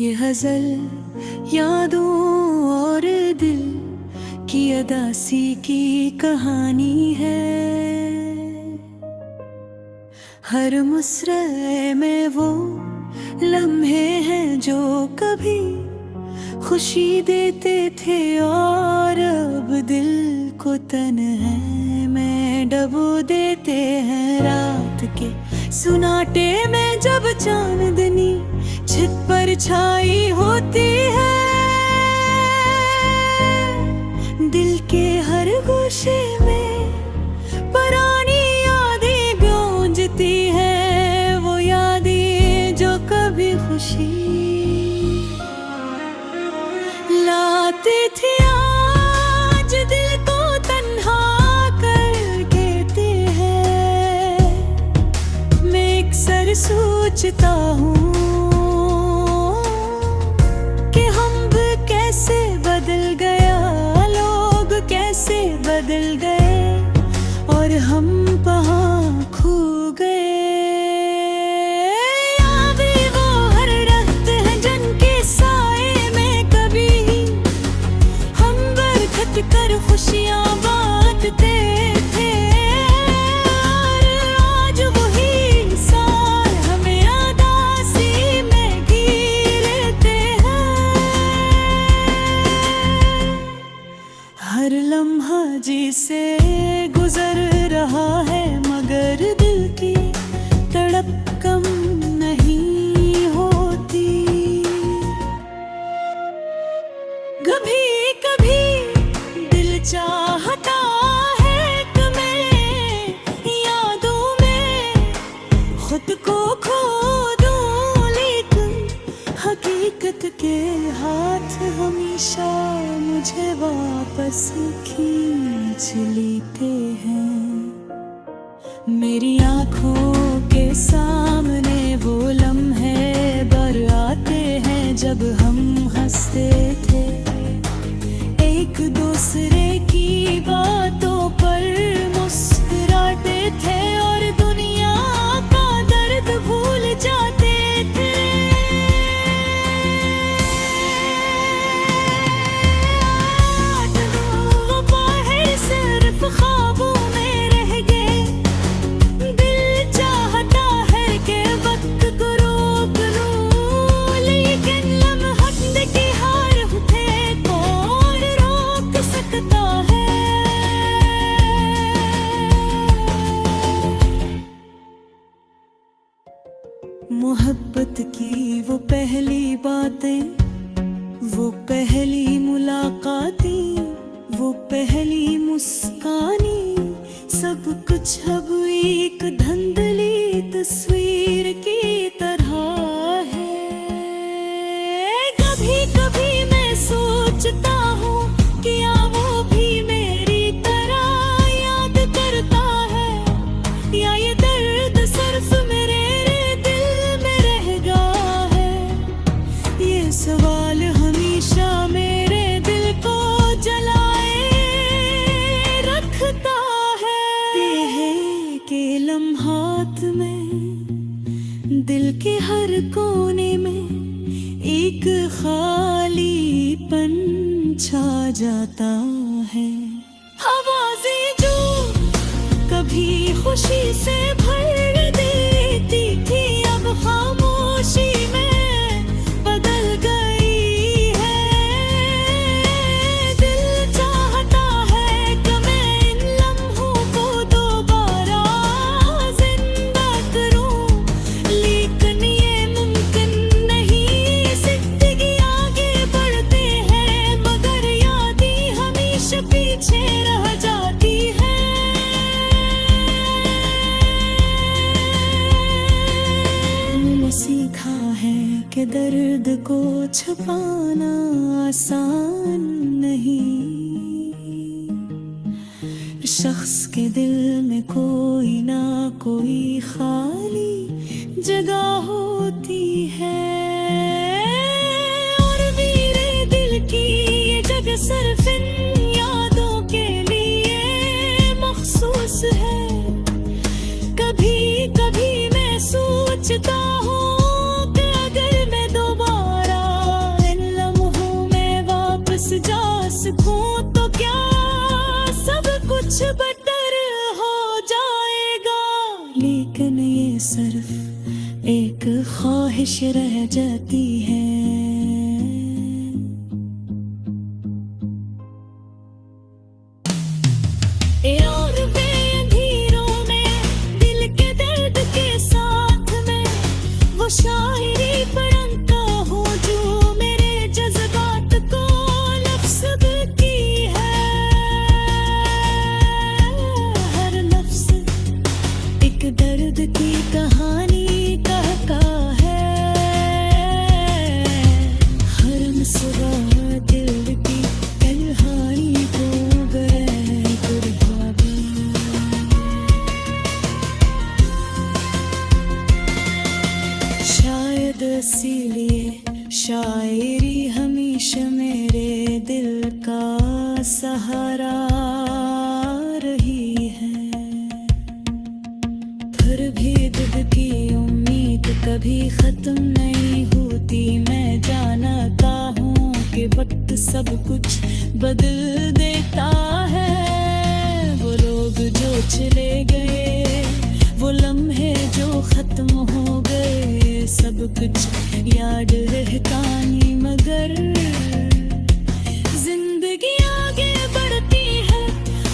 ये गजल यादों और दिल की अदासी की कहानी है। हर मुस्रए में वो लम्हे हैं जो कभी खुशी देते थे और अब दिल को तन्हाई में डबो देते हैं। रात के सुनाटे में जब चांदनी छित पर छाई होती है, दिल के हर गोशे में पुरानी यादें गूंजती हैं। वो यादें जो कभी खुशी लाती थी, आज दिल को तन्हा कर देते हैं। मैं अक्सर सोचता हूँ कि हम भी कैसे बदल गया, लोग कैसे बदल गए और हम कहाँ खो गए। यादें वो हर रात हैं जिनके साए में कभी हम बरखत कर खुशियाँ बांटते थे। आज वही साल हमें उदासी में घिरते हैं। हर लम्हा जिसे गुजर रहा है मगर दिल की तड़प कम नहीं होती। कभी कभी दिल चाहता है कि मैं यादों में खुद को खो दूं, लेकिन हकीकत के हाथ हमेशा मुझे वापस खींच लेते हैं। मेरी आँखों के सामने वो लम्हे बर आते हैं जब हम हंसते थे, एक दूसरे की बातों पर मुस्कुराते थे और दुनिया का दर्द भूल जाते थे। वो बाहर सिर्फ ख्वाबों में रह गए, दिल चाहता है कि वक्त को रोक लूं, लेकिन लम्हत की हार उठे कौन रोक सकता है। मोहब्बत की वो पहली बातें, वो पहली मुलाकातें, वो पहली मुस्कानी, सब कुछ अब एक धुंधली तस्वीर की तरह है। कभी कभी मैं सोचता हूँ कि क्या वो भी मेरी तरह याद करता है, या ये दर्द सिर्फ मेरे दिल में रह गया है। ये सवाल हमेशा मेरे दिल को जलाए रखता है। ये है कि लम्हात में दिल के हर कोने में एक खालीपन छा जाता है। आवाज़ें जो कभी खुशी से भर देती थी अब खामोशी में बदल गई है। दिल चाहता है कि मैं इन लम्हों को दोबारा जिंदा करूं, लेकिन ये मुमकिन नहीं। जिंदगी आगे बढ़ते हैं मगर यादें हमेशा पीछे रह जाती है। मैंने सीखा है कि दर्द को छुपाना आसान नहीं। शख्स के दिल में कोई ना कोई खाली जगह होती है, और मेरे दिल की ये जगह सिर्फ इन यादों के लिए मखसूस है। कभी कभी मैं सोचता हूँ कि अगर मैं दोबारा जा सकूं तो क्या सब कुछ बेटर हो जाएगा। लेकिन ये सिर्फ एक ख्वाहिश रह जाती है। और वे अंधेरों में दिल के दर्द के साथ में वो शायरी पढ़ता हूँ जो मेरे जज्बात को लफ्ज़ की है। हर लफ्ज़ एक दर्द की कहानी कहता है। हर मुस्कुराहट दिल की तन्हाई को शायद इसीलिए शायरी हमेशा मेरे दिल का सहारा रही है। फिर भी दिल की उम्मीद कभी खत्म नहीं होती। मैं जानता हूँ कि वक्त सब कुछ बदल देता है। वो लोग जो चले गए, वो लम्हे जो खत्म हो गए, सब कुछ याद रहता नहीं मगर जिंदगी आगे बढ़ती है।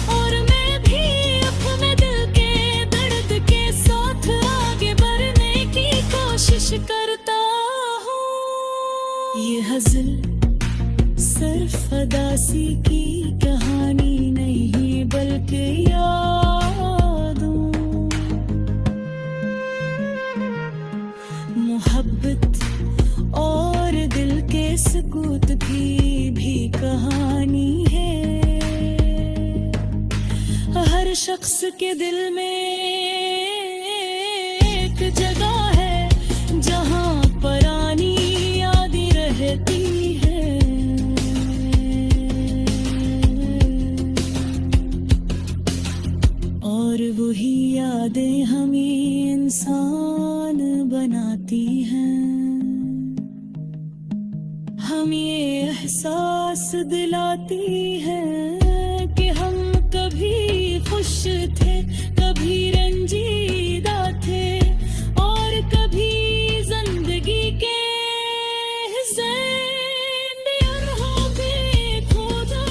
और मैं भी अपने दिल के दर्द के साथ आगे बढ़ने की कोशिश करता हूँ। ये हज़ल सिर्फ अदासी की कहानी नहीं बल्कि मोहब्बत और दिल के सुकूत की भी कहानी है। हर शख्स के दिल में एक जगह है जहाँ पुरानी यादें रहती है। और वही यादें हमें इंसान बनाती हैं। हम ये एहसास दिलाती हैं कि हम कभी खुश थे, कभी रंजीदा थे और कभी जिंदगी के ज़ेंदियर हो बेखुदा।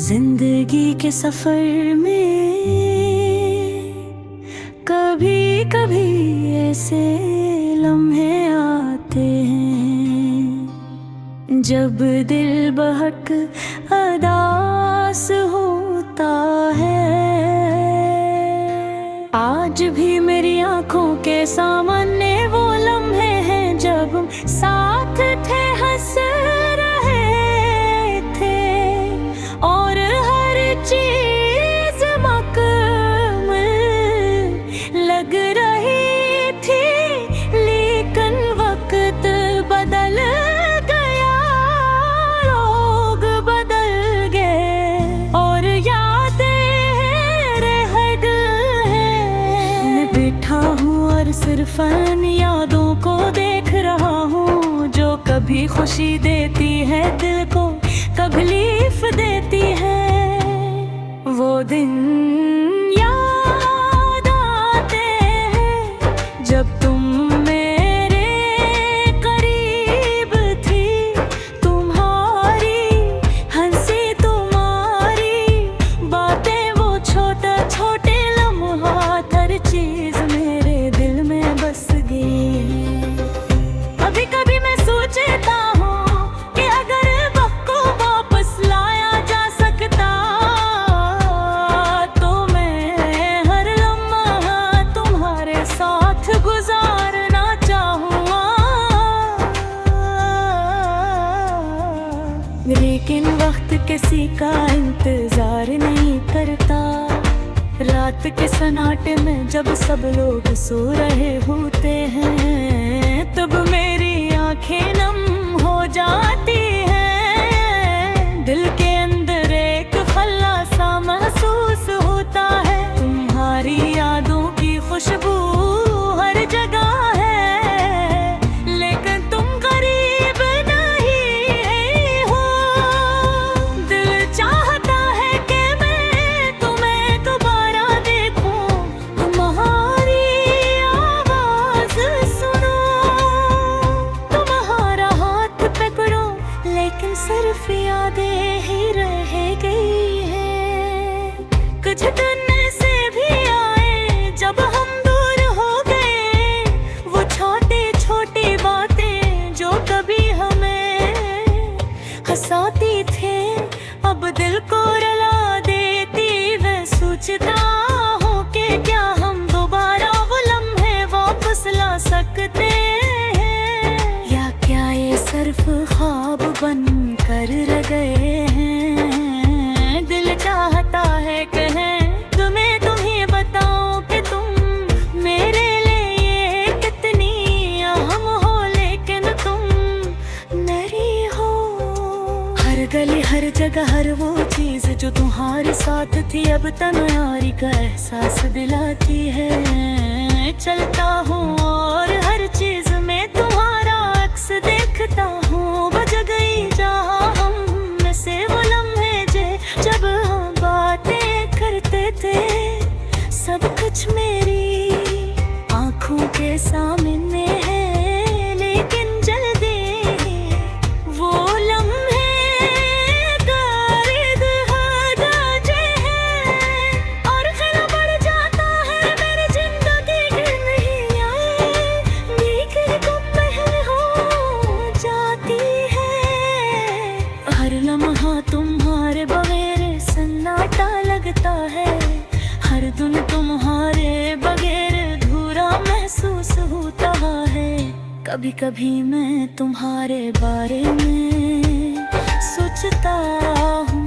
जिंदगी के सफर में कभी कभी ऐसे लम्हे आते हैं जब दिल बहक अदास होता है। आज भी मेरी आंखों के सामने वो लम्हे हैं जब हम साथ थे, हंस रहे थे और हर चीज मकमल लग रही थी। लेकिन वक्त बदल गया, लोग बदल गए और यादें रह गए। मैं बैठा हूँ और सिर्फ इन यादों को देख रहा हूँ जो कभी खुशी देती है दिल को, कभी तकलीफ देती है। वो दिन याद आते हैं जब तुम मेरे करीब थी। तुम्हारी हंसी, तुम्हारी बातें, वो छोटा छोटे लम्हात, हर चीज मेरे दिल में बस गई। कभी कभी मैं सोचता हूँ कि अगर वक्त को वापस लाया जा सकता तो मैं हर लम्हा तुम्हारे साथ गुजारना चाहूँगा। लेकिन वक्त किसी का इंतजार नहीं करता। रात के सन्नाटे में जब सब लोग सो रहे होते हैं, तब मेरी आंखें नम हो जाती हैं। दिल के अंदर एक खल्ला सा महसूस होता जो तुम्हारे साथ थी अब तन्हारी का एहसास दिलाती है। चलता हूँ और हर चीज में तुम्हारा अक्स देखता हूँ। बज गई जहाँ हम में से वो लम्हे जब हम बातें करते थे। सब कुछ मेरी आँखों के सामने है, लेकिन जल्दी वो लम्हे गारिद हद है और खला बढ़ जाता है मेरी जिंदगी के नहीं आए। भीतर गुम महल हो जाती है, हर लम्हा तुम्हारे बगैर सन्नाटा लगता है। हर दिन तुम्हारे बगैर अधूरा महसूस होता है। कभी कभी मैं तुम्हारे बारे में सोचता हूँ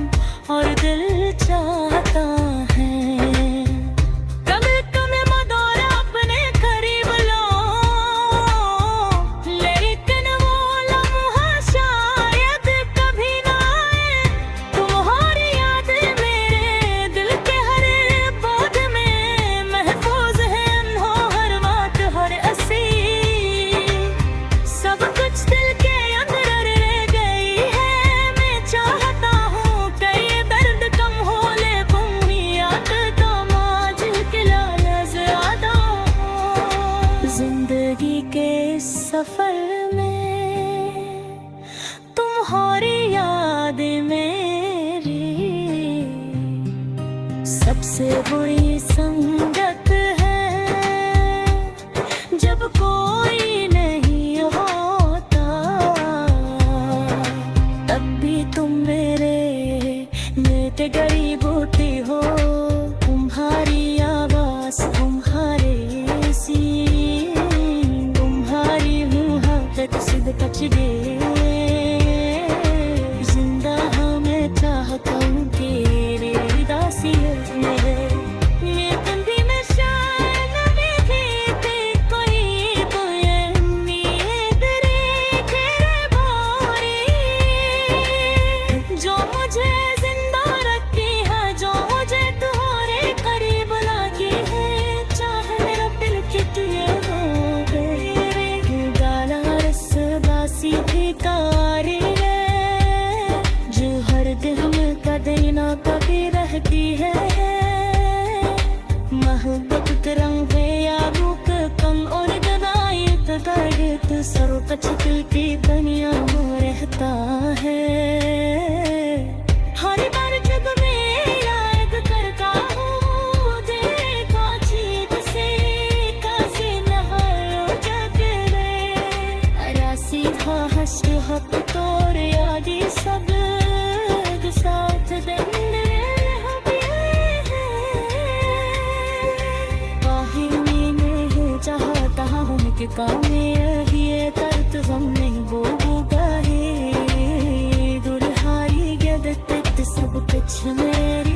और दिल चाहता है कभी तुम्हें मदौर अपने करीब लो, लेकिन वो लम्हा शायद कभी ना आए। तुम्हारी याद मेरे दिल के हर पौध में महफूज है, हर बात हर असी। सब कुछ दिल के अंदर रह गई है। मैं चाहता हूँ कि ये दर्द कम हो, लेकिन याद तो आज खिलाया ज्यादा। जिंदगी के सफर में तुम्हारी याद मेरी सबसे बुरी संगत है। जब कोई नहीं होता तब भी तुम मेरे लेते गरीब होती हो। तुम्हारी आवाज़, तुम्हारे सीन, तुम्हारी मुहब्बत सिद्ध कच गए। जिंदा हमें चाहता हूँ तेरे दासियत में। ये तंदी में शान में भी थी कोई बुए उम्मीद रे तेरे बारी, जो मुझे जिंदा रखती है, जो मुझे तुम्हारे करीब लाती है। चाहे मेरा दिल कितने हो गए गाला रस बासी थी कारी है, जो हर दिल में कभी ना कभी रहती है। मोहब्बत के रंग या रूप कम और गदाई तदायत सरोकच दिल की दुनिया में रहता है। हर बार जब मैं याद करता हूँ देखा चीज से कासे नहारो जग रे रासी था हस्त हक तोर यादी सब साथ दिन चाहता हूँ कि काम ये करत हम नहीं बोगा है दुल्हारी गदत सब कुछ मेरे